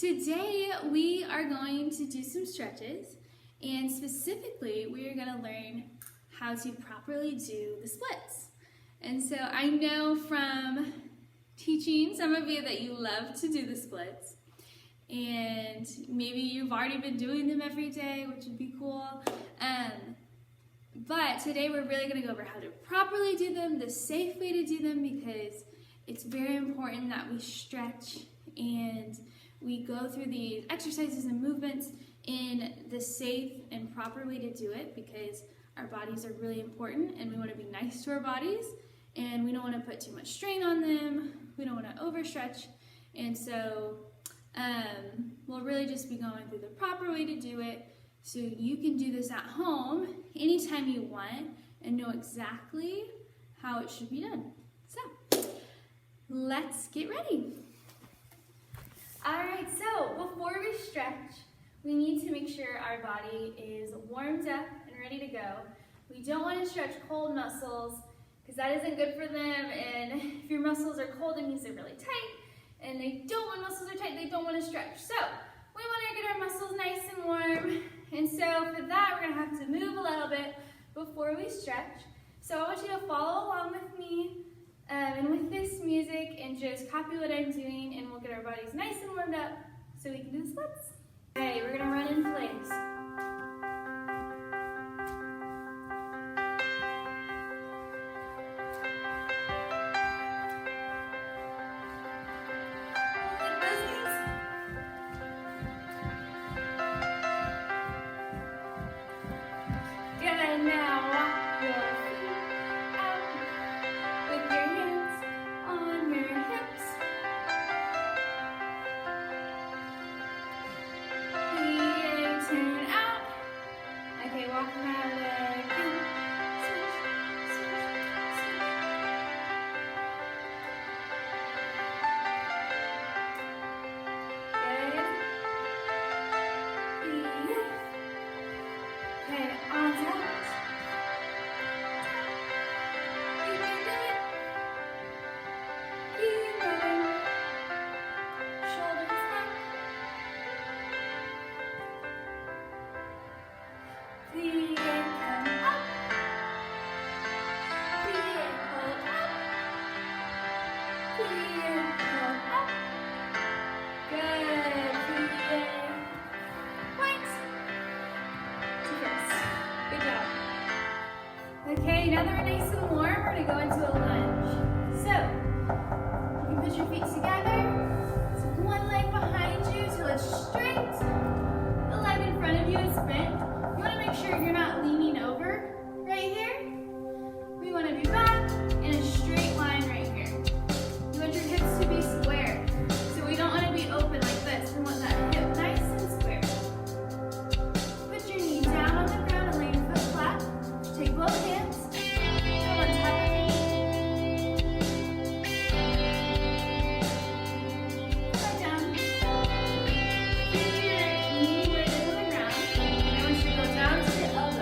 Today we are going to do some stretches, and specifically we are going to learn how to properly do the splits. And so I know from teaching some of you that you love to do the splits, and maybe you've already been doing them every day, which would be cool. But today we're really going to go over how to properly do them, the safe way to do them, because it's very important that we stretch and we go through these exercises and movements in the safe and proper way to do it, because our bodies are really important and we want to be nice to our bodies and we don't want to put too much strain on them. We don't want to overstretch. And so we'll really just be going through the proper way to do it so you can do this at home anytime you want and know exactly how it should be done. So let's get ready. Alright, so before we stretch, we need to make sure our body is warmed up and ready to go. We don't want to stretch cold muscles because that isn't good for them, and if your muscles are cold, it means they're really tight, and they don't, when muscles are tight, they don't want to stretch. So we want to get our muscles nice and warm, and so for that, we're going to have to move a little bit before we stretch. So I want you to follow along with me and with this music and just copy what I'm doing, and we'll get our bodies nice and warmed up so we can do the splits. Okay, we're gonna run in place. Lift those knees. Good, now walk your feet out with your hands on your hips. Turn out. Okay, walk around again. Switch, switch, switch. Good. Okay, arms out. You can do it. Keep going. Shoulders back. Feet come up. Feet pull up. Feet pull up. Good. Feet point. To first. Good job. Okay, now that we're nice and warm, we're going to go into a lunge. So, you can put your feet together. So one leg behind you till it's straight. The leg in front of you is bent. You want to make sure you're not leaning over right here. We want to be back in a straight line right here. You want your hips to be square. So we don't want to be open like this. We want that hip nice and square. Put your knee down on the ground and lay your foot flat. Take both hands. Come on top of your knee. Back down. Feel your knee where it is on the ground. And I want you to go down to your elbow.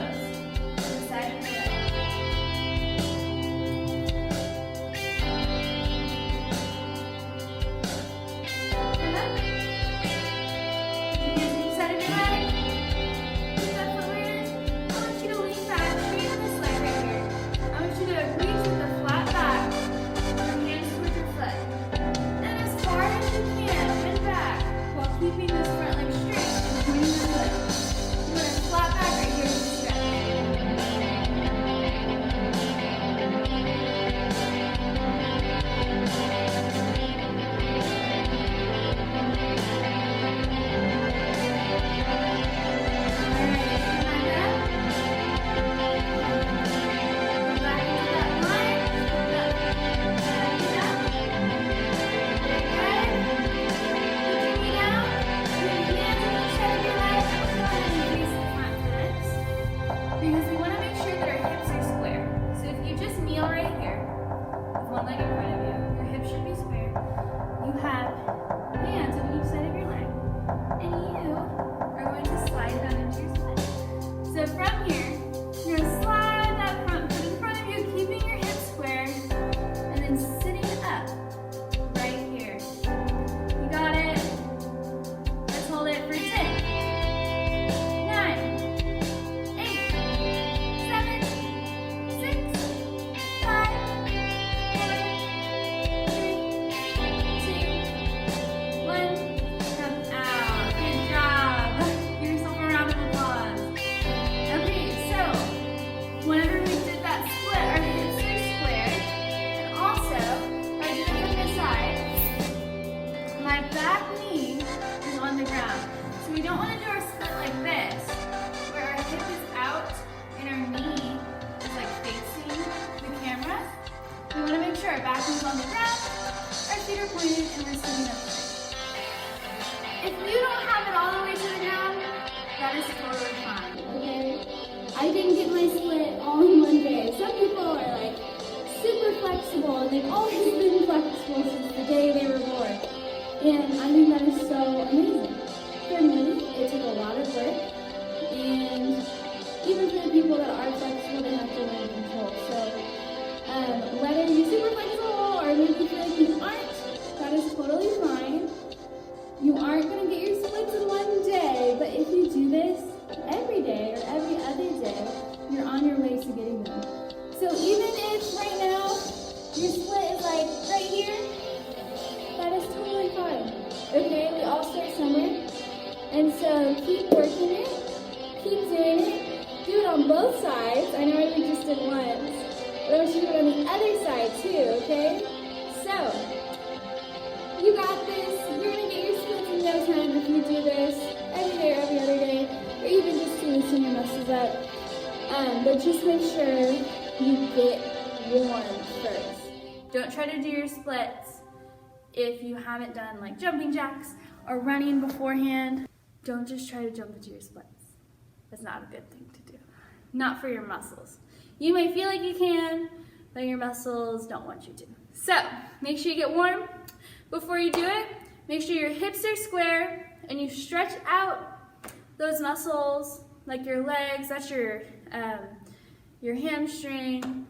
If you don't have it all the way to the ground, that is totally fine, okay? I didn't get my split all in one day. Some people are like super flexible and they've always been flexible since the day they were born. And I think that is so amazing. For me, it took a lot of work, and even for the people that are flexible, they have to learn control. So whether you're super flexible or maybe you feel like you aren't, that is totally fine. You aren't going to get your splits in one day, but if you do this every day or every other day, you're on your way to getting them. So even if right now your split is like right here, that is totally fine. Okay, we all start somewhere. And so keep working it, keep doing it, do it on both sides. I know we just did once, but I want you to do it on the other side too, okay? So, you got this. You're going to get your splits in no time if you do this every day or every other day, or even just to loosen your muscles up. But just make sure you get warm first. Don't try to do your splits if you haven't done like jumping jacks or running beforehand. Don't just try to jump into your splits. That's not a good thing to do. Not for your muscles. You may feel like you can, but your muscles don't want you to. So, make sure you get warm before you do it. Make sure your hips are square and you stretch out those muscles, like your legs. That's your hamstring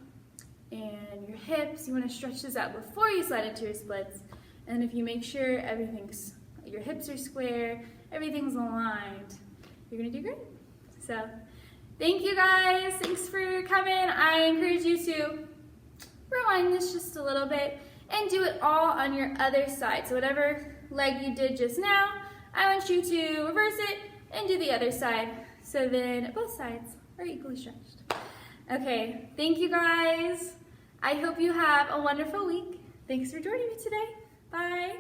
and your hips. You want to stretch this out before you slide into your splits. And if you make sure your hips are square, everything's aligned, you're gonna do great. So, thank you guys. Thanks for coming. I encourage you to rewind this just a little bit and do it all on your other side. So whatever leg you did just now, I want you to reverse it and do the other side. So then both sides are equally stretched. Okay, thank you guys. I hope you have a wonderful week. Thanks for joining me today. Bye.